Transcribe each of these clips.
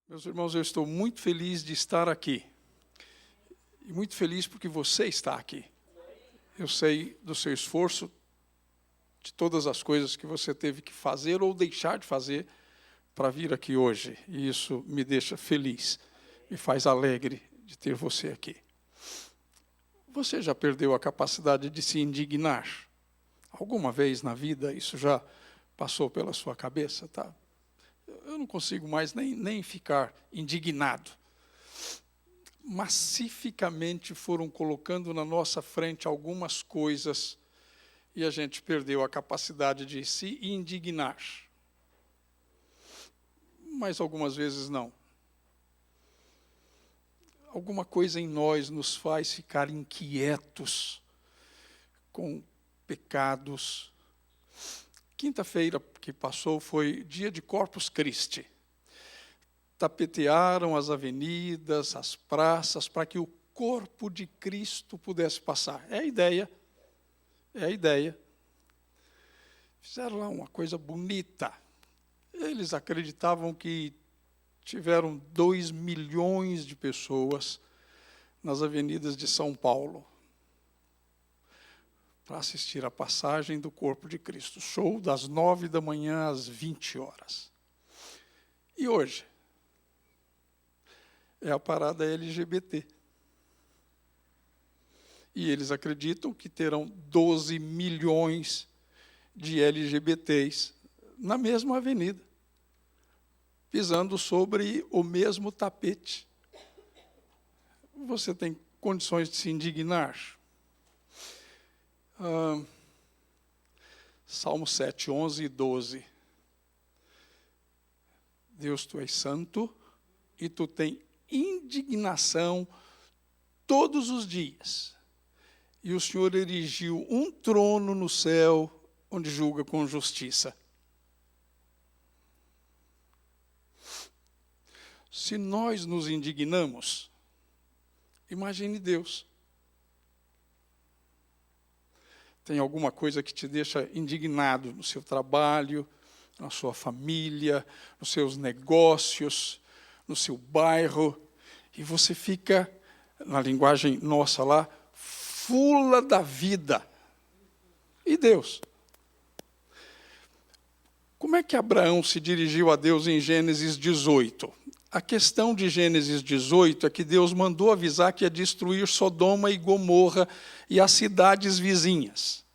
Meus irmãos, eu estou muito feliz de estar aqui. E muito feliz porque você está aqui. Eu sei do seu esforço, de todas as coisas que você teve que fazer ou deixar de fazer para vir aqui hoje. E isso me deixa feliz, me faz alegre de ter você aqui. Você já perdeu a capacidade de se indignar? Alguma vez na vida isso já passou pela sua cabeça, tá? Eu não consigo mais nem ficar indignado. Massificamente foram colocando na nossa frente algumas coisas e a gente perdeu a capacidade de se indignar. Mas algumas vezes não. Alguma coisa em nós nos faz ficar inquietos com pecados. Quinta-feira que passou foi dia de Corpus Christi. Tapetearam as avenidas, as praças, para que o corpo de Cristo pudesse passar. É a ideia. É a ideia. Fizeram lá uma coisa bonita. Eles acreditavam que tiveram 2 milhões de pessoas nas avenidas de São Paulo para assistir a passagem do corpo de Cristo. Show das 9 da manhã às 20 horas. E hoje? É a parada LGBT. E eles acreditam que terão 12 milhões de LGBTs na mesma avenida, pisando sobre o mesmo tapete. Você tem condições de se indignar? Salmo 7, 11 e 12. Deus, tu és santo e tu tens indignação todos os dias. E o Senhor erigiu um trono no céu onde julga com justiça. Se nós nos indignamos, imagine Deus. Tem alguma coisa que te deixa indignado no seu trabalho, na sua família, nos seus negócios, no seu bairro, e você fica, na linguagem nossa lá, fula da vida. E Deus? Como é que Abraão se dirigiu a Deus em Gênesis 18? A questão de Gênesis 18 é que Deus mandou avisar que ia destruir Sodoma e Gomorra e as cidades vizinhas.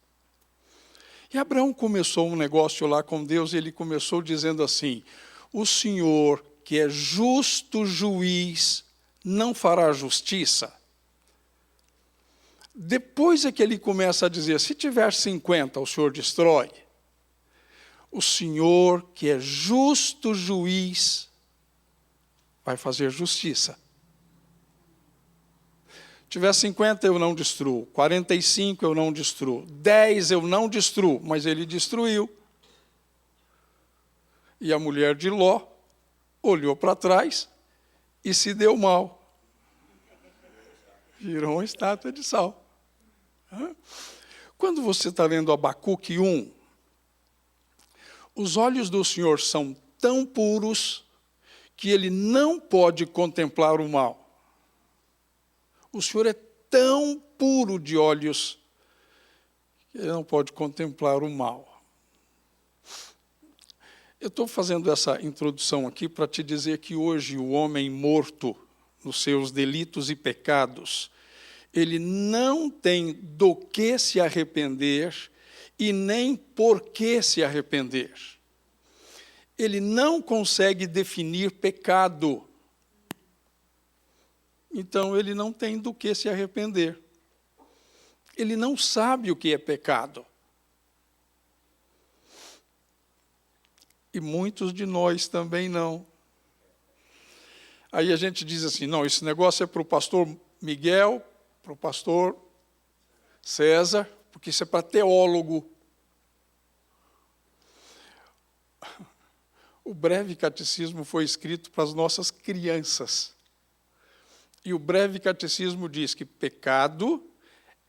E Abraão começou um negócio lá com Deus e ele começou dizendo assim: o Senhor, que é justo juiz, não fará justiça? Depois é que ele começa a dizer, se tiver 50, o Senhor destrói. O Senhor, que é justo juiz, vai fazer justiça. Se tiver 50, eu não destruo. 45, eu não destruo. 10, eu não destruo. Mas ele destruiu. E a mulher de Ló olhou para trás e se deu mal. Virou uma estátua de sal. Quando você está lendo Abacuque 1, os olhos do Senhor são tão puros que ele não pode contemplar o mal. O Senhor é tão puro de olhos que ele não pode contemplar o mal. Eu estou fazendo essa introdução aqui para te dizer que hoje o homem morto nos seus delitos e pecados, ele não tem do que se arrepender e nem por que se arrepender. Ele não consegue definir pecado. Então, ele não tem do que se arrepender. Ele não sabe o que é pecado. E muitos de nós também não. Aí a gente diz assim, não, esse negócio é para o pastor Miguel, para o pastor César, porque isso é para teólogo. O breve catecismo foi escrito para as nossas crianças. E o breve catecismo diz que pecado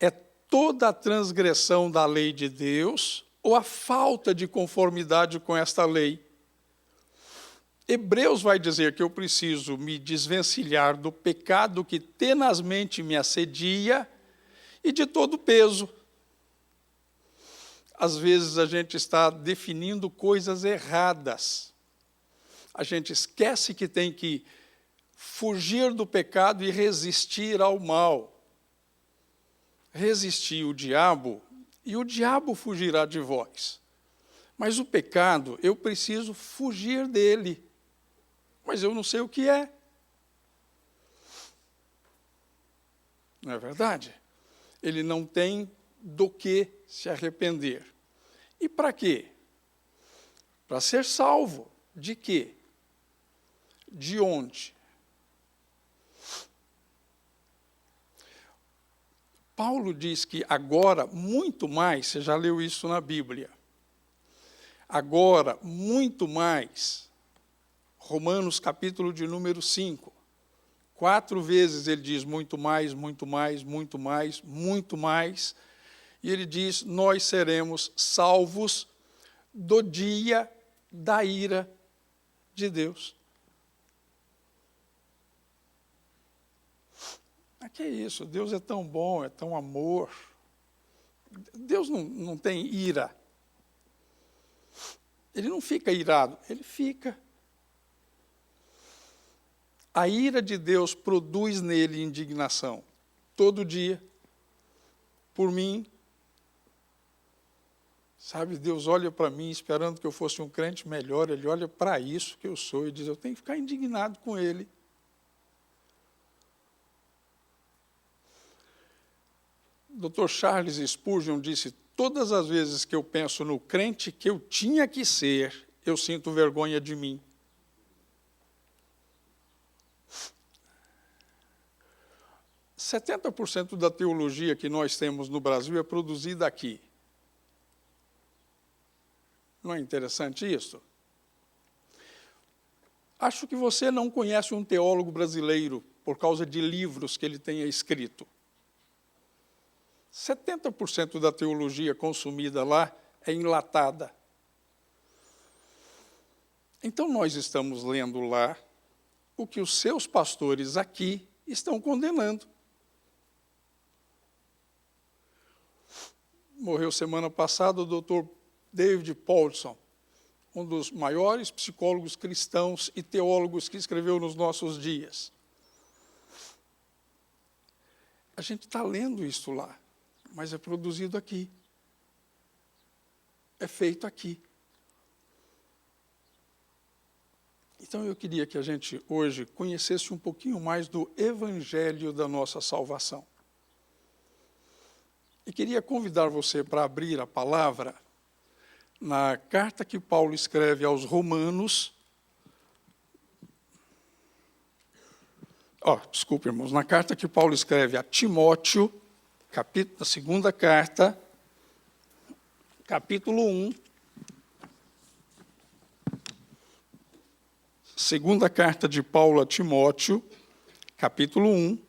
é toda a transgressão da lei de Deus ou a falta de conformidade com esta lei. Hebreus vai dizer que eu preciso me desvencilhar do pecado que tenazmente me assedia e de todo peso. Às vezes a gente está definindo coisas erradas. A gente esquece que tem que fugir do pecado e resistir ao mal. Resistir o diabo, e o diabo fugirá de vós. Mas o pecado, eu preciso fugir dele. Mas eu não sei o que é. Não é verdade? Ele não tem do que se arrepender. E para quê? Para ser salvo. De quê? De onde? Paulo diz que agora, muito mais, você já leu isso na Bíblia, agora, muito mais, Romanos capítulo de número 5, 4 vezes ele diz muito mais, muito mais, muito mais, muito mais, e ele diz, nós seremos salvos do dia da ira de Deus. Que é isso? Deus é tão bom, é tão amor. Deus não tem ira. Ele não fica irado, ele fica. A ira de Deus produz nele indignação. Todo dia. Por mim. Sabe, Deus olha para mim esperando que eu fosse um crente melhor. Ele olha para isso que eu sou e diz, eu tenho que ficar indignado com ele. Dr. Charles Spurgeon disse, todas as vezes que eu penso no crente que eu tinha que ser, eu sinto vergonha de mim. – 70% da teologia que nós temos no Brasil é produzida aqui. Não é interessante isso? Acho que você não conhece um teólogo brasileiro por causa de livros que ele tenha escrito. 70% da teologia consumida lá é enlatada. Então, nós estamos lendo lá o que os seus pastores aqui estão condenando. Morreu semana passada o Dr. David Paulson, um dos maiores psicólogos cristãos e teólogos que escreveu nos nossos dias. A gente está lendo isso lá. Mas é produzido aqui. É feito aqui. Então eu queria que a gente hoje conhecesse um pouquinho mais do Evangelho da nossa salvação. E queria convidar você para abrir a palavra na carta que Paulo escreve aos Romanos. Desculpe, irmãos, na carta que Paulo escreve a Timóteo, da segunda carta, capítulo 1. Segunda carta de Paulo a Timóteo, capítulo 1.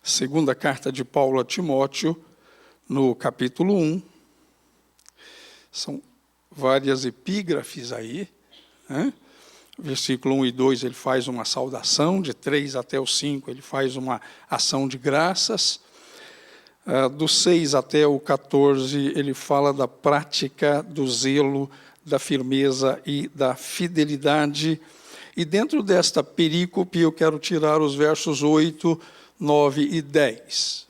Segunda carta de Paulo a Timóteo, no capítulo 1. São várias epígrafes aí. Né? Versículo 1 e 2 ele faz uma saudação, de 3 até o 5 ele faz uma ação de graças. Do 6 até o 14 ele fala da prática, do zelo, da firmeza e da fidelidade. E dentro desta perícope eu quero tirar os versos 8, 9 e 10.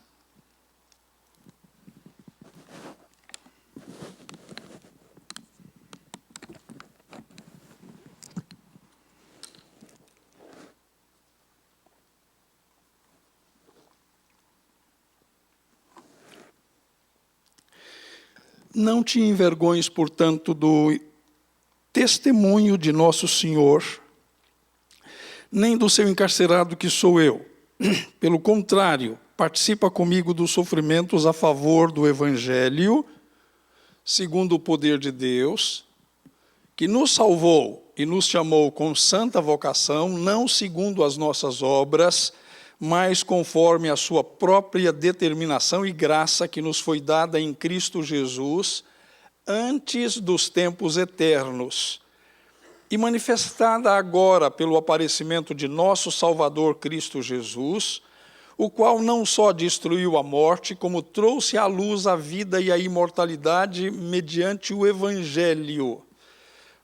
Não te envergonhes, portanto, do testemunho de nosso Senhor, nem do seu encarcerado que sou eu. Pelo contrário, participa comigo dos sofrimentos a favor do Evangelho, segundo o poder de Deus, que nos salvou e nos chamou com santa vocação, não segundo as nossas obras, mas conforme a sua própria determinação e graça que nos foi dada em Cristo Jesus, antes dos tempos eternos, e manifestada agora pelo aparecimento de nosso Salvador Cristo Jesus, o qual não só destruiu a morte, como trouxe à luz a vida e a imortalidade mediante o Evangelho,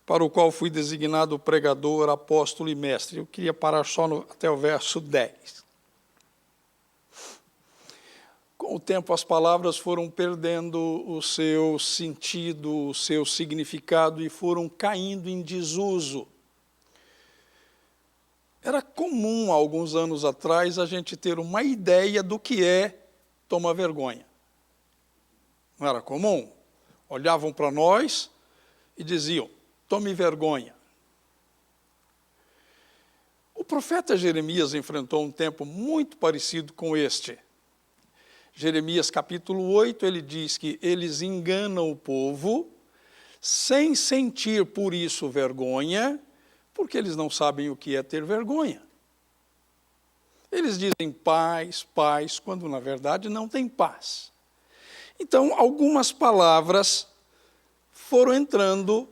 para o qual fui designado pregador, apóstolo e mestre. Eu queria parar só até o verso 10. Com o tempo, as palavras foram perdendo o seu sentido, o seu significado e foram caindo em desuso. Era comum, há alguns anos atrás, a gente ter uma ideia do que é tomar vergonha. Não era comum? Olhavam para nós e diziam, tome vergonha. O profeta Jeremias enfrentou um tempo muito parecido com este. Jeremias capítulo 8, ele diz que eles enganam o povo sem sentir por isso vergonha, porque eles não sabem o que é ter vergonha. Eles dizem paz, paz, quando na verdade não tem paz. Então, algumas palavras foram entrando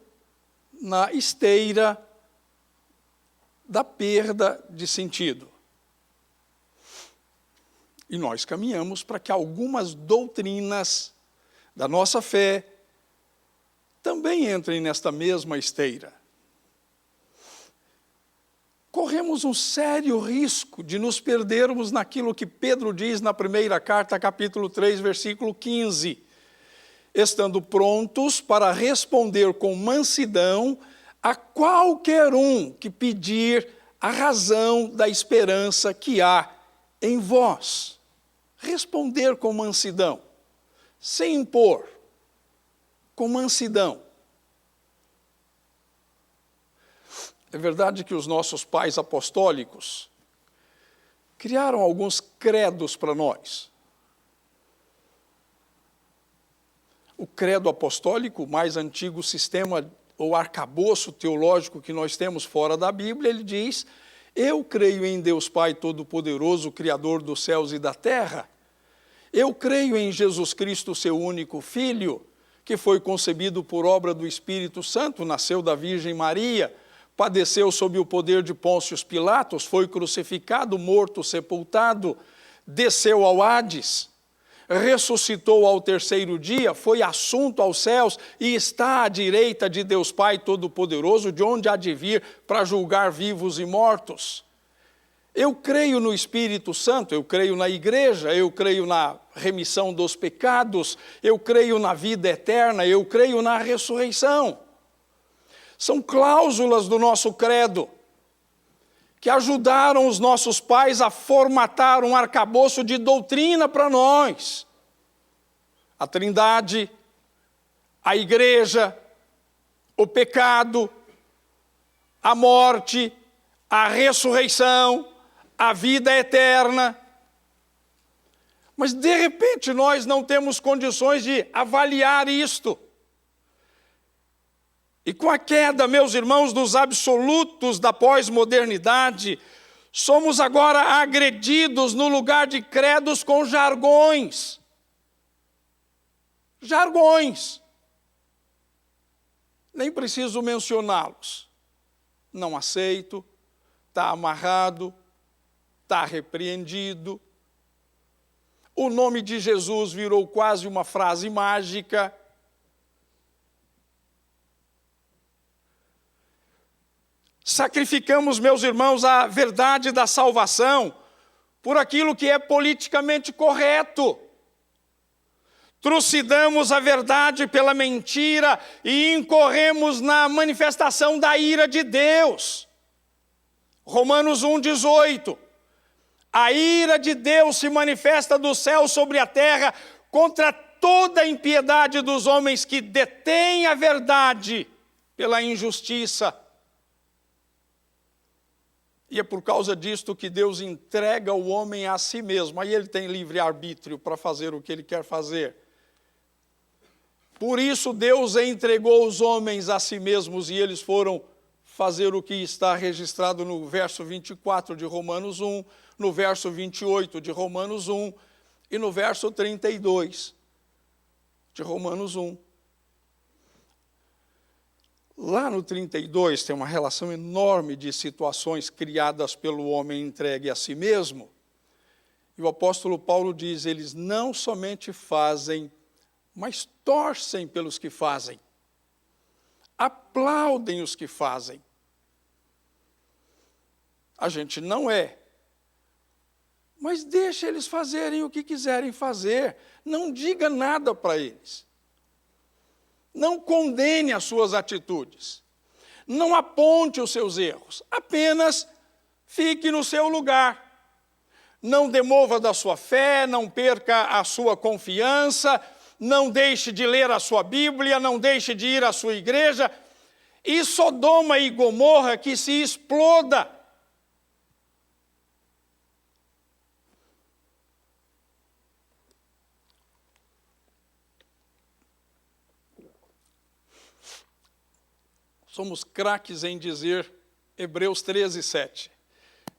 na esteira da perda de sentido. E nós caminhamos para que algumas doutrinas da nossa fé também entrem nesta mesma esteira. Corremos um sério risco de nos perdermos naquilo que Pedro diz na primeira carta, capítulo 3, versículo 15. Estando prontos para responder com mansidão a qualquer um que pedir a razão da esperança que há em vós. Responder com mansidão, sem impor, com mansidão. É verdade que os nossos pais apostólicos criaram alguns credos para nós. O credo apostólico, o mais antigo sistema ou arcabouço teológico que nós temos fora da Bíblia, ele diz: eu creio em Deus Pai Todo-Poderoso, Criador dos céus e da terra. Eu creio em Jesus Cristo, seu único Filho, que foi concebido por obra do Espírito Santo, nasceu da Virgem Maria, padeceu sob o poder de Pôncio Pilatos, foi crucificado, morto, sepultado, desceu ao Hades, ressuscitou ao terceiro dia, foi assunto aos céus e está à direita de Deus Pai Todo-Poderoso, de onde há de vir para julgar vivos e mortos. Eu creio no Espírito Santo, eu creio na igreja, eu creio na remissão dos pecados, eu creio na vida eterna, eu creio na ressurreição. São cláusulas do nosso credo que ajudaram os nossos pais a formatar um arcabouço de doutrina para nós. A Trindade, a igreja, o pecado, a morte, a ressurreição, a vida eterna. Mas, de repente, nós não temos condições de avaliar isto. E com a queda, meus irmãos, dos absolutos da pós-modernidade, somos agora agredidos no lugar de credos com jargões. Jargões. Nem preciso mencioná-los. Não aceito, está amarrado, está repreendido. O nome de Jesus virou quase uma frase mágica. Sacrificamos, meus irmãos, a verdade da salvação por aquilo que é politicamente correto. Trucidamos a verdade pela mentira e incorremos na manifestação da ira de Deus. Romanos 1,18. A ira de Deus se manifesta do céu sobre a terra contra toda a impiedade dos homens que detêm a verdade pela injustiça. E é por causa disto que Deus entrega o homem a si mesmo. Aí ele tem livre-arbítrio para fazer o que ele quer fazer. Por isso Deus entregou os homens a si mesmos e eles foram fazer o que está registrado no verso 24 de Romanos 1, no verso 28 de Romanos 1 e no verso 32 de Romanos 1. Lá no 32 tem uma relação enorme de situações criadas pelo homem entregue a si mesmo. E o apóstolo Paulo diz, eles não somente fazem, mas torcem pelos que fazem. Aplaudem os que fazem. A gente não é. Mas deixa eles fazerem o que quiserem fazer. Não diga nada para eles. Não condene as suas atitudes. Não aponte os seus erros. Apenas fique no seu lugar. Não demova da sua fé, não perca a sua confiança, não deixe de ler a sua Bíblia, não deixe de ir à sua igreja. E Sodoma e Gomorra que se exploda. Somos craques em dizer Hebreus 13, 7.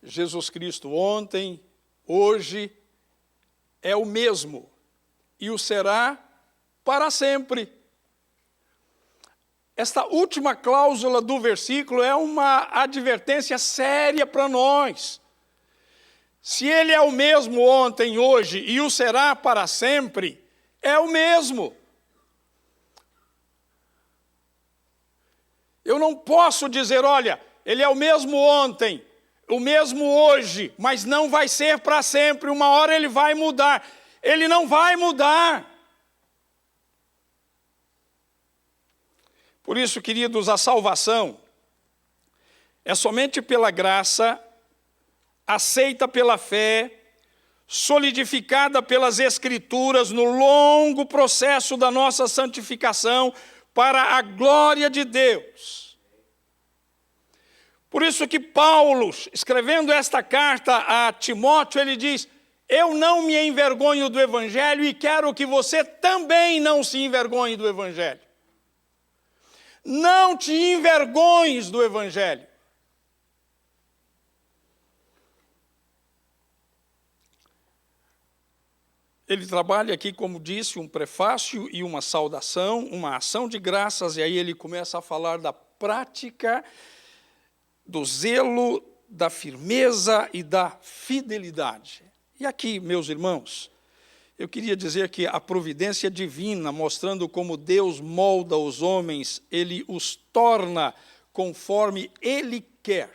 Jesus Cristo ontem, hoje, é o mesmo e o será para sempre. Esta última cláusula do versículo é uma advertência séria para nós. Se ele é o mesmo ontem, hoje e o será para sempre, é o mesmo. Eu não posso dizer, olha, ele é o mesmo ontem, o mesmo hoje, mas não vai ser para sempre, uma hora ele vai mudar. Ele não vai mudar. Por isso, queridos, a salvação é somente pela graça, aceita pela fé, solidificada pelas Escrituras no longo processo da nossa santificação, para a glória de Deus. Por isso que Paulo, escrevendo esta carta a Timóteo, ele diz, eu não me envergonho do Evangelho e quero que você também não se envergonhe do Evangelho. Não te envergonhes do Evangelho. Ele trabalha aqui, como disse, um prefácio e uma saudação, uma ação de graças, e aí ele começa a falar da prática, do zelo, da firmeza e da fidelidade. E aqui, meus irmãos, eu queria dizer que a providência divina, mostrando como Deus molda os homens, ele os torna conforme ele quer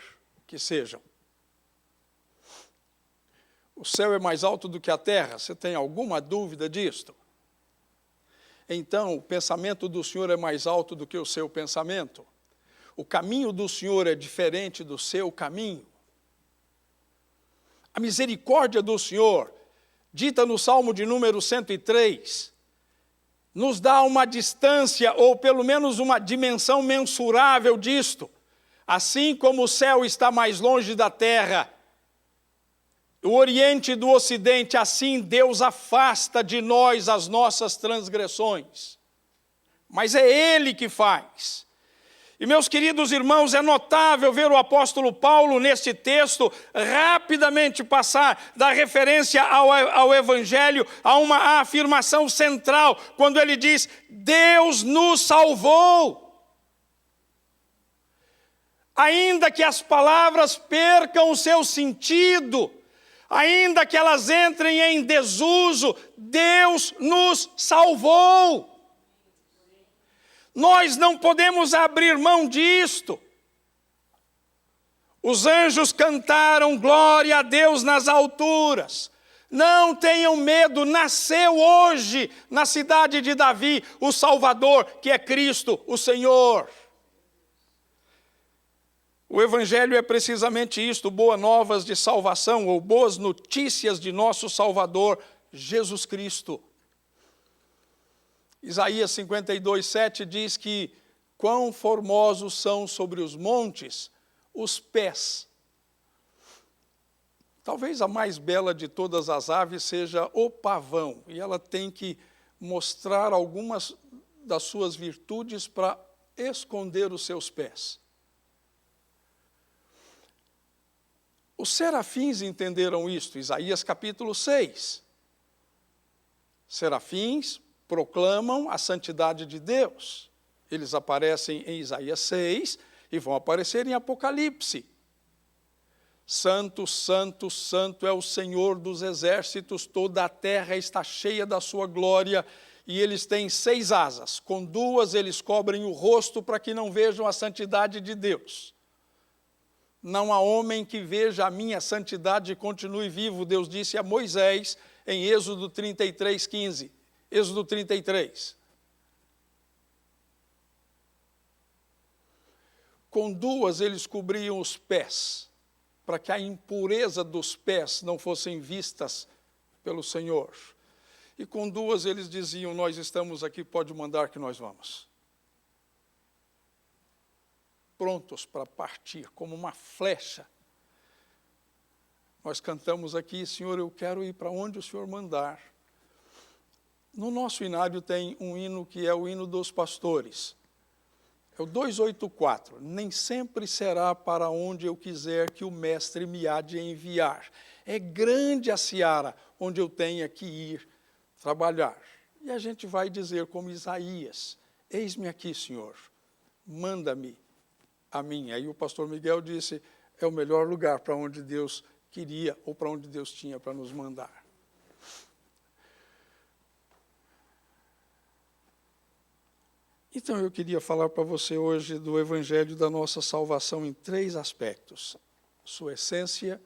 que sejam. O céu é mais alto do que a terra, você tem alguma dúvida disto? Então, o pensamento do Senhor é mais alto do que o seu pensamento. O caminho do Senhor é diferente do seu caminho. A misericórdia do Senhor, dita no Salmo de número 103, nos dá uma distância, ou pelo menos uma dimensão mensurável disto. Assim como o céu está mais longe da terra, o Oriente do Ocidente, assim Deus afasta de nós as nossas transgressões. Mas é Ele que faz. E, meus queridos irmãos, é notável ver o apóstolo Paulo, neste texto, rapidamente passar da referência ao Evangelho a uma afirmação central, quando ele diz, Deus nos salvou. Ainda que as palavras percam o seu sentido, ainda que elas entrem em desuso, Deus nos salvou. Nós não podemos abrir mão disto. Os anjos cantaram glória a Deus nas alturas. Não tenham medo, nasceu hoje na cidade de Davi o Salvador, que é Cristo, o Senhor. O Evangelho é precisamente isto, boas novas de salvação, ou boas notícias de nosso Salvador, Jesus Cristo. Isaías 52, 7 diz que quão formosos são sobre os montes os pés. Talvez a mais bela de todas as aves seja o pavão, e ela tem que mostrar algumas das suas virtudes para esconder os seus pés. Os serafins entenderam isto, Isaías capítulo 6. Serafins proclamam a santidade de Deus. Eles aparecem em Isaías 6 e vão aparecer em Apocalipse. Santo, santo, santo é o Senhor dos exércitos, toda a terra está cheia da sua glória. E eles têm 6 asas, com 2 eles cobrem o rosto para que não vejam a santidade de Deus. Não há homem que veja a minha santidade e continue vivo, Deus disse a Moisés em Êxodo 33:15. Êxodo 33. Com 2 eles cobriam os pés, para que a impureza dos pés não fossem vistas pelo Senhor. E com 2 eles diziam, nós estamos aqui, pode mandar que nós vamos. Prontos para partir, como uma flecha. Nós cantamos aqui, Senhor, eu quero ir para onde o Senhor mandar. No nosso inário tem um hino que é o hino dos pastores. É o 284. Nem sempre será para onde eu quiser que o mestre me há de enviar. É grande a seara onde eu tenha que ir trabalhar. E a gente vai dizer como Isaías, eis-me aqui, Senhor, manda-me a mim. Aí o pastor Miguel disse, é o melhor lugar para onde Deus queria ou para onde Deus tinha para nos mandar. Então eu queria falar para você hoje do Evangelho da nossa salvação em 3 aspectos. Sua essência,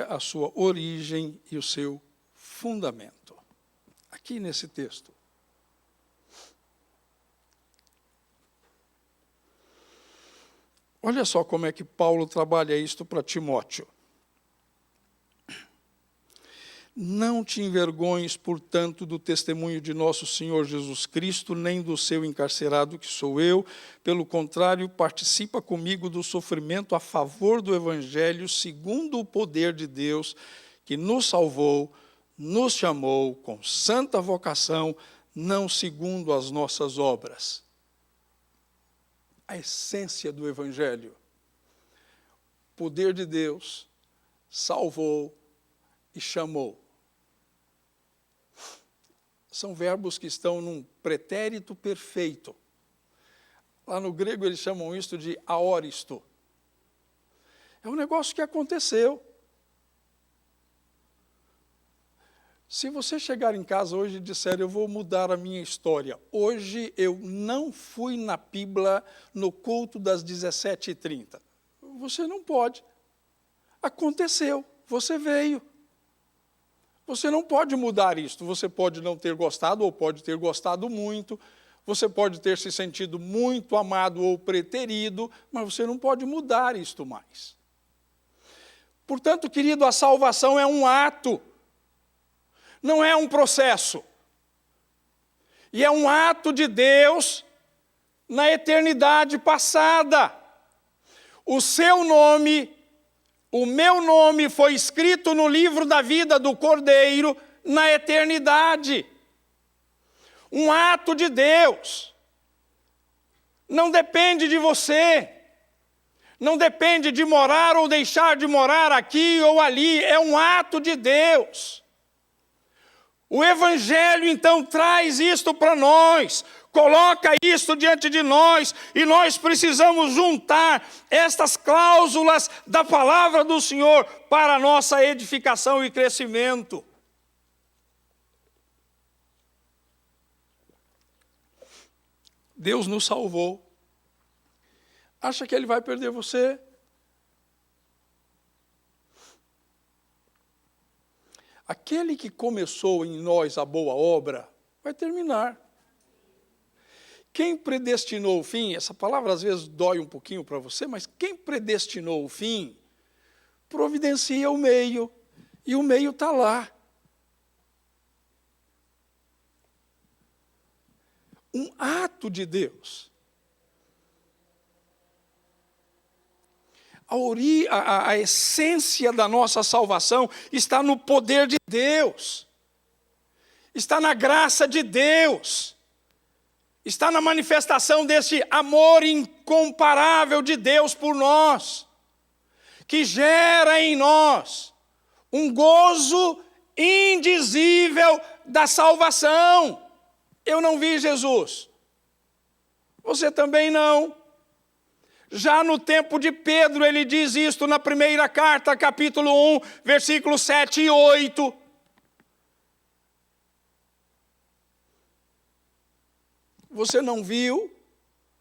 a sua origem e o seu fundamento. Aqui nesse texto. Olha só como é que Paulo trabalha isto para Timóteo. Não te envergonhes, portanto, do testemunho de nosso Senhor Jesus Cristo, nem do seu encarcerado, que sou eu. Pelo contrário, participa comigo do sofrimento a favor do Evangelho, segundo o poder de Deus, que nos salvou, nos chamou com santa vocação, não segundo as nossas obras. A essência do Evangelho. Poder de Deus, salvou e chamou. São verbos que estão num pretérito perfeito. Lá no grego eles chamam isto de aóristo. É um negócio que aconteceu. Se você chegar em casa hoje e disser, eu vou mudar a minha história. Hoje eu não fui na Pibla no culto das 17h30. Você não pode. Aconteceu, você veio. Você não pode mudar isto. Você pode não ter gostado ou pode ter gostado muito. Você pode ter se sentido muito amado ou preterido, mas você não pode mudar isto mais. Portanto, querido, a salvação é um ato. Não é um processo. E é um ato de Deus na eternidade passada. O seu nome, o meu nome foi escrito no livro da vida do Cordeiro na eternidade. Um ato de Deus. Não depende de você. Não depende de morar ou deixar de morar aqui ou ali. É um ato de Deus. O Evangelho, então, traz isto para nós, coloca isto diante de nós, e nós precisamos juntar estas cláusulas da palavra do Senhor para a nossa edificação e crescimento. Deus nos salvou. Acha que Ele vai perder você? Aquele que começou em nós a boa obra, vai terminar. Quem predestinou o fim, essa palavra às vezes dói um pouquinho para você, mas quem predestinou o fim, providencia o meio, e o meio está lá. Um ato de Deus. A essência da nossa salvação está no poder de Deus, está na graça de Deus, está na manifestação desse amor incomparável de Deus por nós, que gera em nós um gozo indizível da salvação. Eu não vi Jesus. Você também não. Já no tempo de Pedro, ele diz isto na primeira carta, capítulo 1, versículos 7 e 8. Você não viu,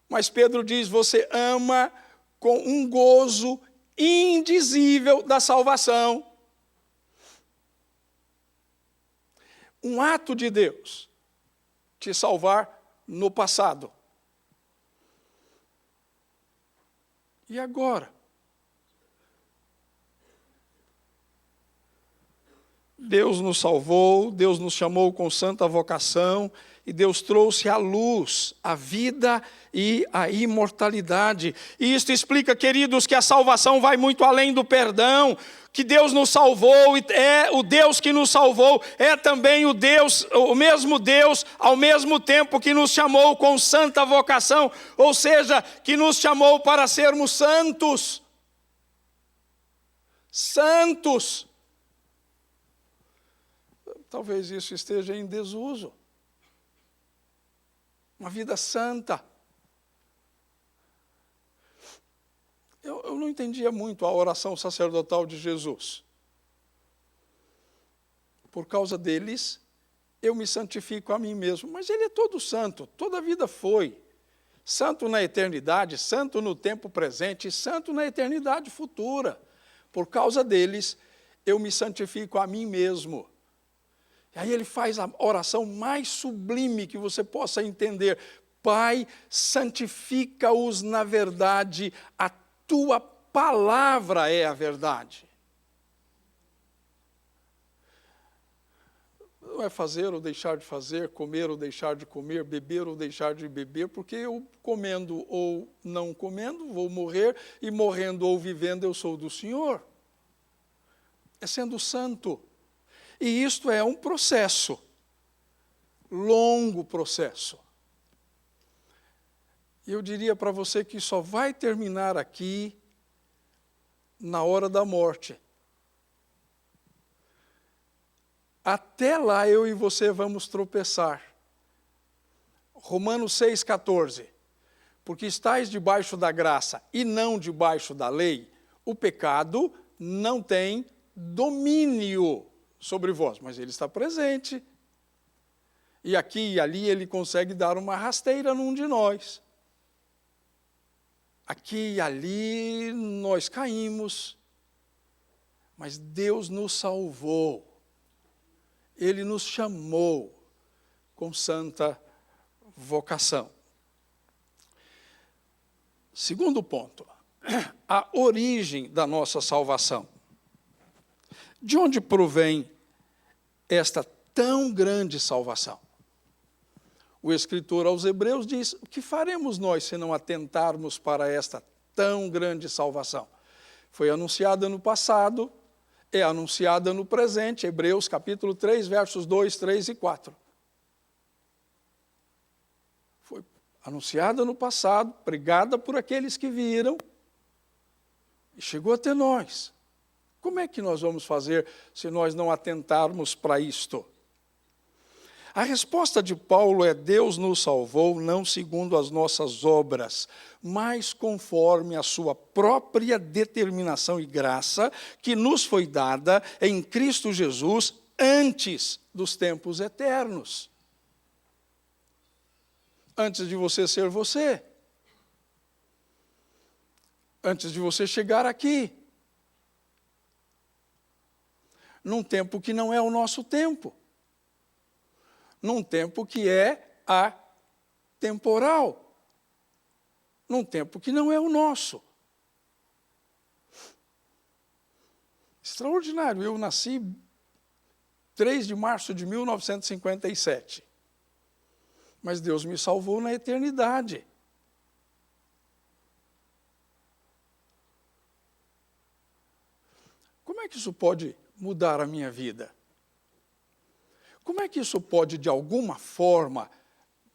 mas Pedro diz, você ama com um gozo indizível da salvação. Um ato de Deus te salvar no passado. E agora? Deus nos salvou, Deus nos chamou com santa vocação, e Deus trouxe à luz a vida e a imortalidade. E isto explica, queridos, que a salvação vai muito além do perdão, que Deus nos salvou, e é o Deus que nos salvou, é também o Deus, o mesmo Deus, ao mesmo tempo que nos chamou com santa vocação, ou seja, que nos chamou para sermos santos. Santos. Talvez isso esteja em desuso. Uma vida santa. Eu não entendia muito a oração sacerdotal de Jesus. Por causa deles, eu me santifico a mim mesmo. Mas ele é todo santo, toda a vida foi. Santo na eternidade, santo no tempo presente, santo na eternidade futura. Por causa deles, eu me santifico a mim mesmo. E aí ele faz a oração mais sublime que você possa entender. Pai, santifica-os na verdade, a tua palavra é a verdade. Não é fazer ou deixar de fazer, comer ou deixar de comer, beber ou deixar de beber, porque eu comendo ou não comendo, vou morrer, e morrendo ou vivendo, eu sou do Senhor. É sendo santo. E isto é um processo, longo processo. E eu diria para você que só vai terminar aqui na hora da morte. Até lá eu e você vamos tropeçar. Romanos 6,14. Porque estáis debaixo da graça e não debaixo da lei, o pecado não tem domínio sobre vós, mas ele está presente. E aqui e ali ele consegue dar uma rasteira num de nós. Aqui e ali nós caímos, mas Deus nos salvou. Ele nos chamou com santa vocação. Segundo ponto, a origem da nossa salvação. De onde provém esta tão grande salvação? O escritor aos Hebreus diz, o que faremos nós se não atentarmos para esta tão grande salvação? Foi anunciada no passado, é anunciada no presente, Hebreus capítulo 3, versos 2, 3 e 4. Foi anunciada no passado, pregada por aqueles que viram, e chegou até nós. Como é que nós vamos fazer se nós não atentarmos para isto? A resposta de Paulo é: Deus nos salvou não segundo as nossas obras, mas conforme a sua própria determinação e graça, que nos foi dada em Cristo Jesus antes dos tempos eternos. Antes de você ser você. Antes de você chegar aqui. Num tempo que não é o nosso tempo. Num tempo que é atemporal. Num tempo que não é o nosso. Extraordinário. Eu nasci 3 de março de 1957. Mas Deus me salvou na eternidade. Como é que isso pode mudar a minha vida? Como é que isso pode, de alguma forma,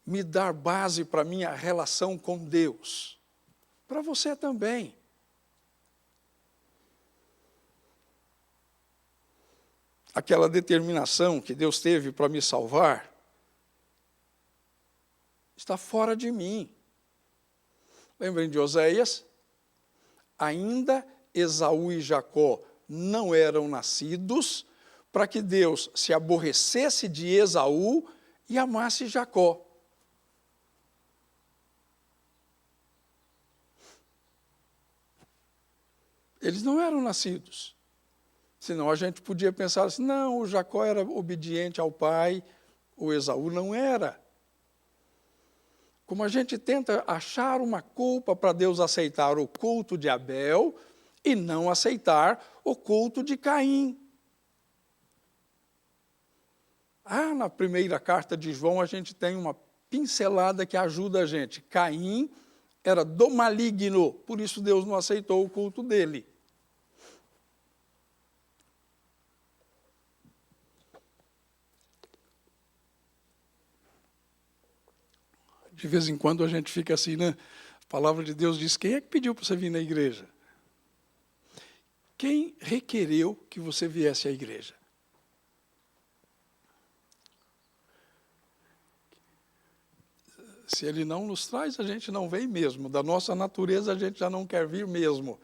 me dar base para a minha relação com Deus. Para você também. Aquela determinação que Deus teve para me salvar está fora de mim. Lembrem de Oséias? Ainda Esaú e Jacó não eram nascidos para que Deus se aborrecesse de Esaú e amasse Jacó. Eles não eram nascidos. Senão a gente podia pensar assim, não, o Jacó era obediente ao pai, o Esaú não era. Como a gente tenta achar uma culpa para Deus aceitar o culto de Abel e não aceitar o culto de Caim. Na primeira carta de João a gente tem uma pincelada que ajuda a gente. Caim era do maligno, por isso Deus não aceitou o culto dele. De vez em quando a gente fica assim, né? A palavra de Deus diz, quem é que pediu para você vir na igreja? Quem requereu que você viesse à igreja? Se ele não nos traz, a gente não vem mesmo. Da nossa natureza, a gente já não quer vir mesmo.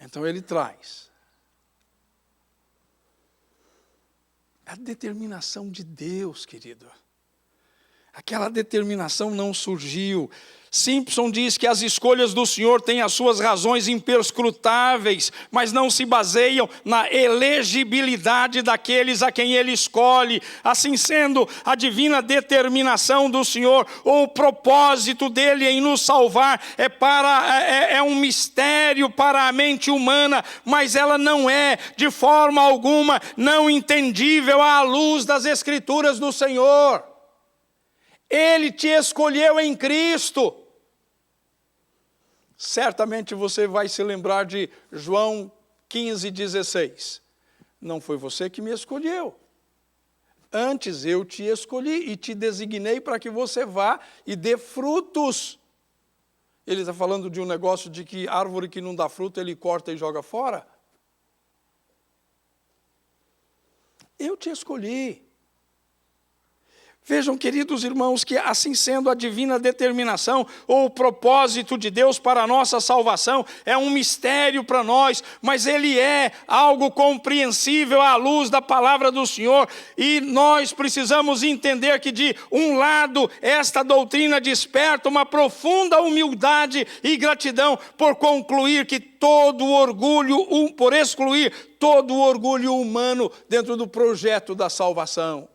Então, ele traz. A determinação de Deus, querido. Aquela determinação não surgiu. Simpson diz que as escolhas do Senhor têm as suas razões imperscrutáveis, mas não se baseiam na elegibilidade daqueles a quem Ele escolhe. Assim sendo, a divina determinação do Senhor, ou o propósito dEle em nos salvar, é um mistério para a mente humana, mas ela não é, de forma alguma, não entendível à luz das Escrituras do Senhor. Ele te escolheu em Cristo. Certamente você vai se lembrar de João 15,16. Não foi você que me escolheu. Antes eu te escolhi e te designei para que você vá e dê frutos. Ele está falando de um negócio de que árvore que não dá fruto ele corta e joga fora. Eu te escolhi. Vejam, queridos irmãos, que assim sendo a divina determinação ou o propósito de Deus para a nossa salvação é um mistério para nós, mas ele é algo compreensível à luz da palavra do Senhor, e nós precisamos entender que de um lado esta doutrina desperta uma profunda humildade e gratidão por concluir que todo o orgulho, por excluir todo o orgulho humano dentro do projeto da salvação.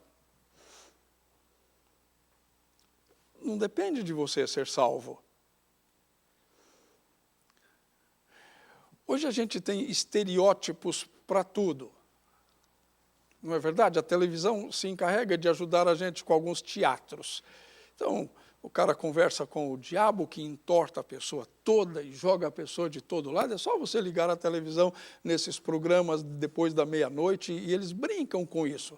Não depende de você ser salvo. Hoje a gente tem estereótipos para tudo. Não é verdade? A televisão se encarrega de ajudar a gente com alguns teatros. Então, o cara conversa com o diabo que entorta a pessoa toda e joga a pessoa de todo lado. É só você ligar a televisão nesses programas depois da meia-noite e eles brincam com isso.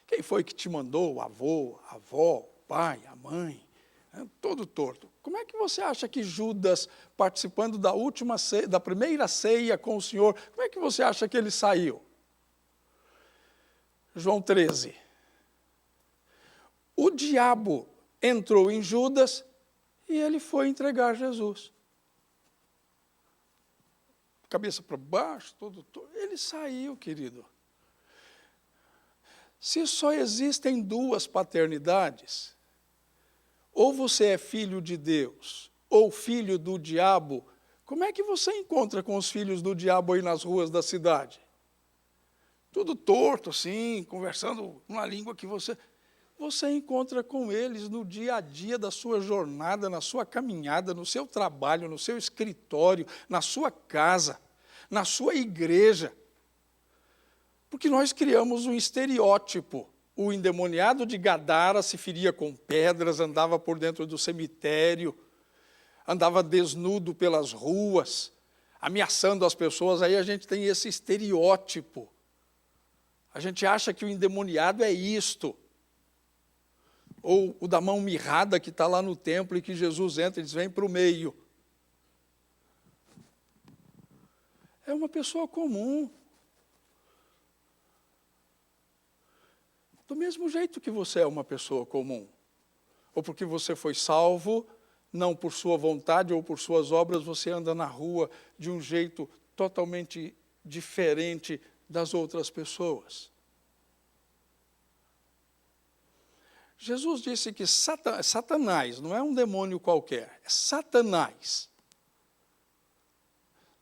Quem foi que te mandou? O avô, a avó, o pai, a mãe? Todo torto. Como é que você acha que Judas, participando da primeira ceia com o Senhor, como é que você acha que ele saiu? João 13. O diabo entrou em Judas e ele foi entregar Jesus. Cabeça para baixo, todo torto. Ele saiu, querido. Se só existem duas paternidades, ou você é filho de Deus, ou filho do diabo, como é que você encontra com os filhos do diabo aí nas ruas da cidade? Tudo torto assim, conversando uma língua que você encontra com eles no dia a dia da sua jornada, na sua caminhada, no seu trabalho, no seu escritório, na sua casa, na sua igreja. Porque nós criamos um estereótipo. O endemoniado de Gadara se feria com pedras, andava por dentro do cemitério, andava desnudo pelas ruas, ameaçando as pessoas. Aí a gente tem esse estereótipo. A gente acha que o endemoniado é isto. Ou o da mão mirrada que está lá no templo e que Jesus entra e diz, vem para o meio. É uma pessoa comum. Do mesmo jeito que você é uma pessoa comum. Ou porque você foi salvo, não por sua vontade ou por suas obras, você anda na rua de um jeito totalmente diferente das outras pessoas. Jesus disse que Satanás, não é um demônio qualquer, é Satanás.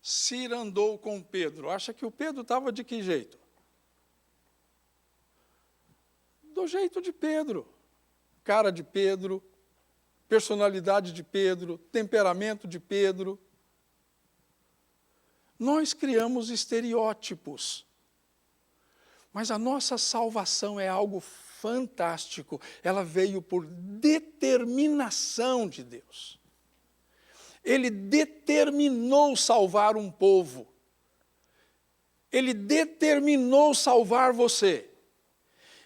Cirandou com Pedro. Acha que o Pedro estava de que jeito? Do jeito de Pedro. Cara de Pedro, personalidade de Pedro, temperamento de Pedro. Nós criamos estereótipos. Mas a nossa salvação é algo fantástico. Ela veio por determinação de Deus. Ele determinou salvar um povo. Ele determinou salvar você.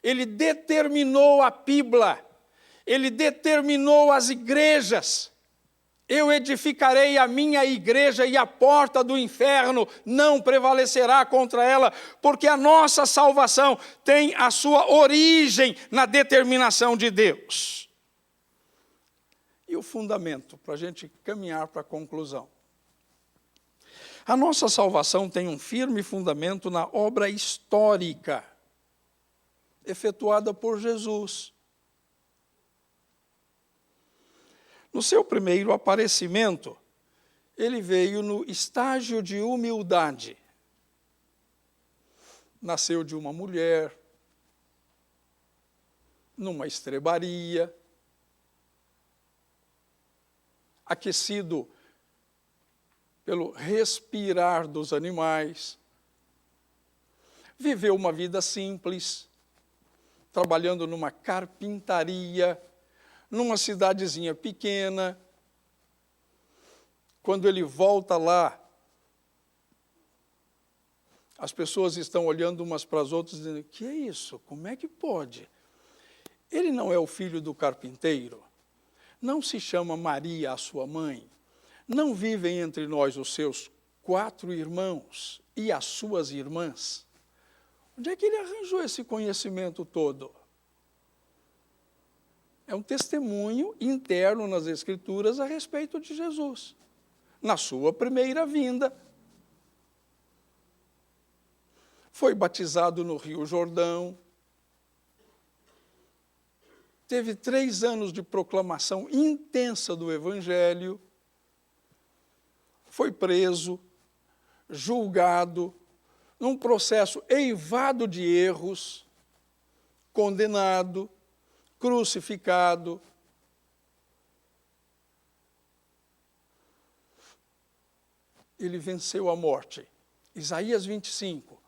Ele determinou a Bíblia. Ele determinou as igrejas. Eu edificarei a minha igreja e a porta do inferno não prevalecerá contra ela, porque a nossa salvação tem a sua origem na determinação de Deus. E o fundamento, para a gente caminhar para a conclusão. A nossa salvação tem um firme fundamento na obra histórica, efetuada por Jesus. No seu primeiro aparecimento, ele veio no estágio de humildade. Nasceu de uma mulher, numa estrebaria, aquecido pelo respirar dos animais. Viveu uma vida simples, trabalhando numa carpintaria, numa cidadezinha pequena. Quando ele volta lá, as pessoas estão olhando umas para as outras, dizendo, que é isso? Como é que pode? Ele não é o filho do carpinteiro? Não se chama Maria, a sua mãe? Não vivem entre nós os seus 4 irmãos e as suas irmãs? Onde é que ele arranjou esse conhecimento todo? É um testemunho interno nas Escrituras a respeito de Jesus. Na sua primeira vinda, foi batizado no Rio Jordão, teve 3 anos de proclamação intensa do Evangelho, foi preso, julgado, num processo eivado de erros, condenado, crucificado. Ele venceu a morte. Isaías 25.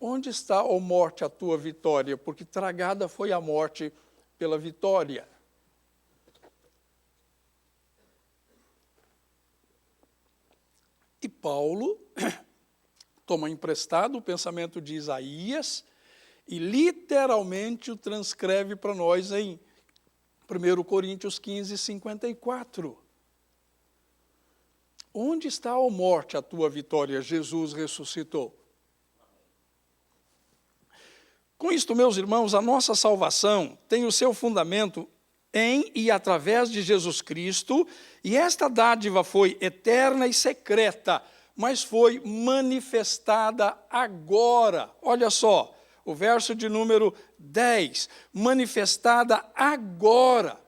Onde está, ó morte, a tua vitória? Porque tragada foi a morte pela vitória. E Paulo toma emprestado o pensamento de Isaías e literalmente o transcreve para nós em 1 Coríntios 15, 54. Onde está, ó morte, a tua vitória? Jesus ressuscitou. Com isto, meus irmãos, a nossa salvação tem o seu fundamento em e através de Jesus Cristo, e esta dádiva foi eterna e secreta, mas foi manifestada agora. Olha só, o verso de número 10, manifestada agora.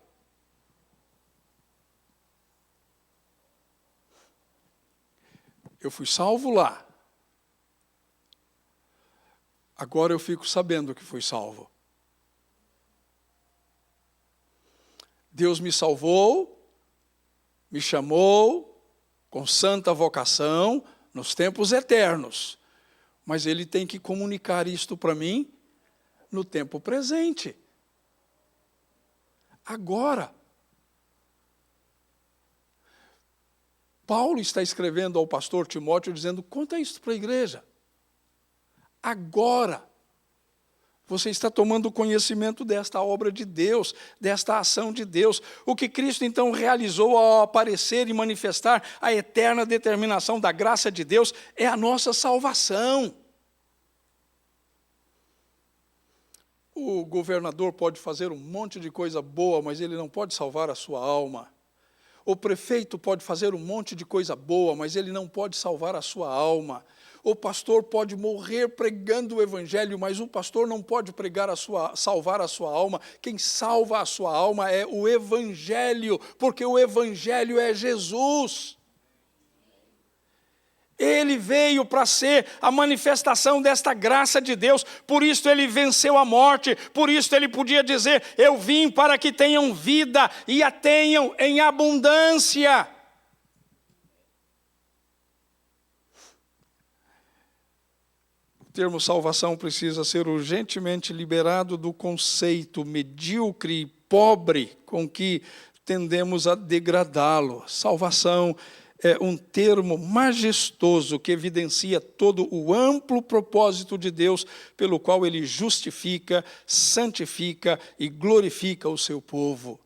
Eu fui salvo lá. Agora eu fico sabendo que fui salvo. Deus me salvou, me chamou com santa vocação nos tempos eternos. Mas Ele tem que comunicar isto para mim no tempo presente. Agora. Paulo está escrevendo ao pastor Timóteo dizendo, conta isso para a igreja. Agora, Você está tomando conhecimento desta obra de Deus, desta ação de Deus. O que Cristo então realizou ao aparecer e manifestar a eterna determinação da graça de Deus é a nossa salvação. O governador pode fazer um monte de coisa boa, mas ele não pode salvar a sua alma. O prefeito pode fazer um monte de coisa boa, mas ele não pode salvar a sua alma. O pastor pode morrer pregando o evangelho, mas o pastor não pode salvar a sua alma. Quem salva a sua alma é o evangelho, porque o evangelho é Jesus. Ele veio para ser a manifestação desta graça de Deus, por isso ele venceu a morte, por isso ele podia dizer: eu vim para que tenham vida e a tenham em abundância. O termo salvação precisa ser urgentemente liberado do conceito medíocre e pobre com que tendemos a degradá-lo. Salvação é um termo majestoso que evidencia todo o amplo propósito de Deus, pelo qual ele justifica, santifica e glorifica o seu povo.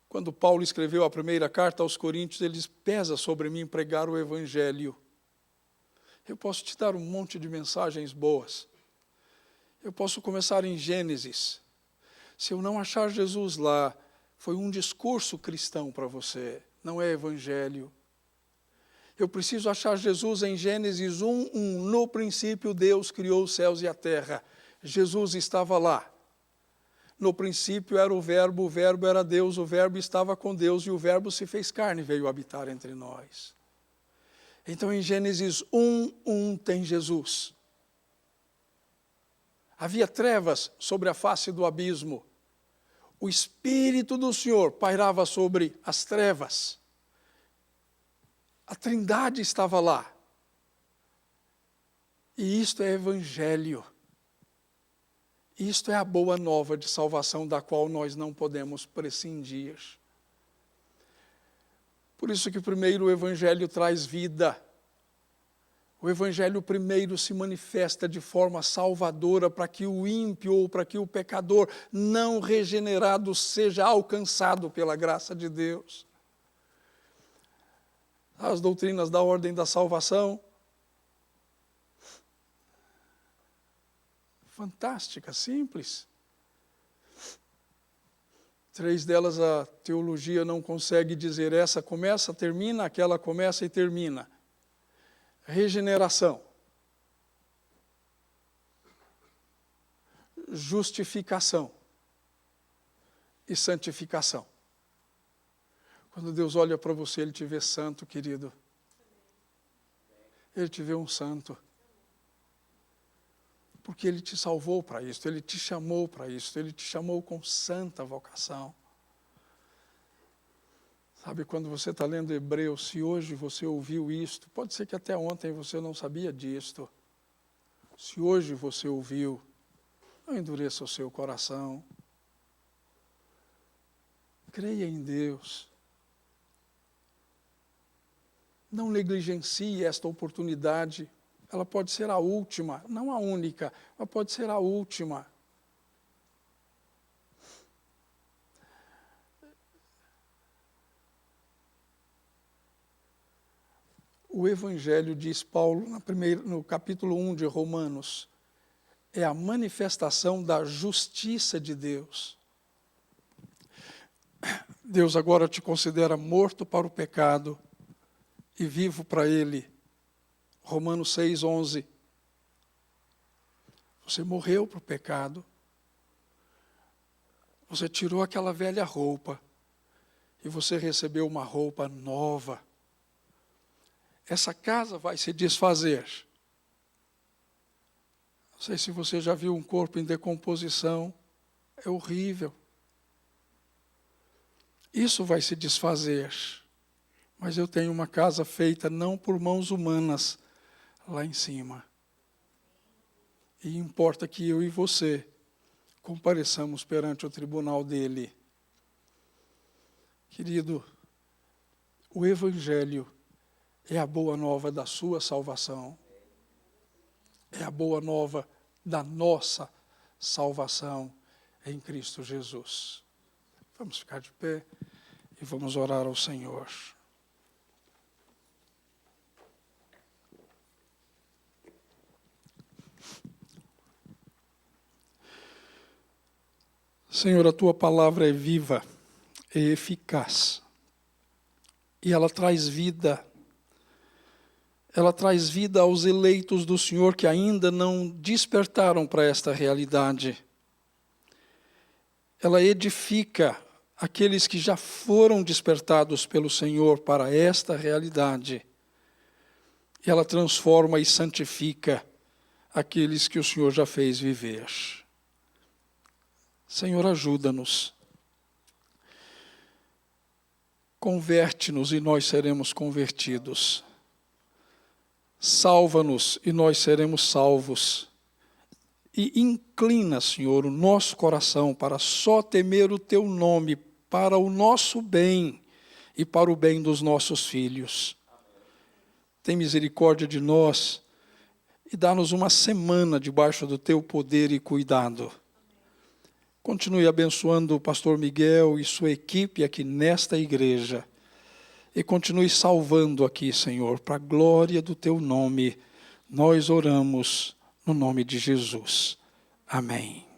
Quando Paulo escreveu a primeira carta aos Coríntios, ele diz: pesa sobre mim pregar o evangelho. Eu posso te dar um monte de mensagens boas. Eu posso começar em Gênesis. Se eu não achar Jesus lá, foi um discurso cristão para você, não é evangelho. Eu preciso achar Jesus em Gênesis 1:1. No princípio Deus criou os céus e a terra. Jesus estava lá. No princípio era o verbo era Deus, o verbo estava com Deus e o verbo se fez carne e veio habitar entre nós. Então em Gênesis 1:1 tem Jesus. Havia trevas sobre a face do abismo. O Espírito do Senhor pairava sobre as trevas. A Trindade estava lá. E isto é evangelho. Isto é a boa nova de salvação da qual nós não podemos prescindir. Por isso que primeiro o evangelho traz vida. O evangelho primeiro se manifesta de forma salvadora para que o ímpio ou para que o pecador não regenerado seja alcançado pela graça de Deus. As doutrinas da ordem da salvação, fantástica, simples. 3 delas a teologia não consegue dizer: essa começa, termina, aquela começa e termina. Regeneração, justificação e santificação. Quando Deus olha para você, Ele te vê santo, querido. Ele te vê um santo. Porque Ele te salvou para isso, Ele te chamou para isso, Ele te chamou com santa vocação. Sabe, quando você está lendo Hebreus, se hoje você ouviu isto, pode ser que até ontem você não sabia disto. Se hoje você ouviu, não endureça o seu coração. Creia em Deus. Não negligencie esta oportunidade. Ela pode ser a última, não a única, mas pode ser a última. O Evangelho, diz Paulo no capítulo 1 de Romanos, é a manifestação da justiça de Deus. Deus agora te considera morto para o pecado e vivo para Ele. Romanos 6:11. Você morreu para o pecado. Você tirou aquela velha roupa e você recebeu uma roupa nova. Essa casa vai se desfazer. Não sei se você já viu um corpo em decomposição. É horrível. Isso vai se desfazer. Mas eu tenho uma casa feita não por mãos humanas lá em cima. E importa que eu e você compareçamos perante o tribunal dele. Querido, o Evangelho é a boa nova da sua salvação. É a boa nova da nossa salvação em Cristo Jesus. Vamos ficar de pé e vamos orar ao Senhor. Senhor, a Tua palavra é viva e eficaz. E ela traz vida. Ela traz vida aos eleitos do Senhor que ainda não despertaram para esta realidade. Ela edifica aqueles que já foram despertados pelo Senhor para esta realidade. E ela transforma e santifica aqueles que o Senhor já fez viver. Senhor, ajuda-nos. Converte-nos e nós seremos convertidos. Salva-nos e nós seremos salvos. E inclina, Senhor, o nosso coração para só temer o Teu nome, para o nosso bem e para o bem dos nossos filhos. Tem misericórdia de nós e dá-nos uma semana debaixo do Teu poder e cuidado. Continue abençoando o pastor Miguel e sua equipe aqui nesta igreja. E continue salvando aqui, Senhor, para a glória do Teu nome. Nós oramos no nome de Jesus. Amém.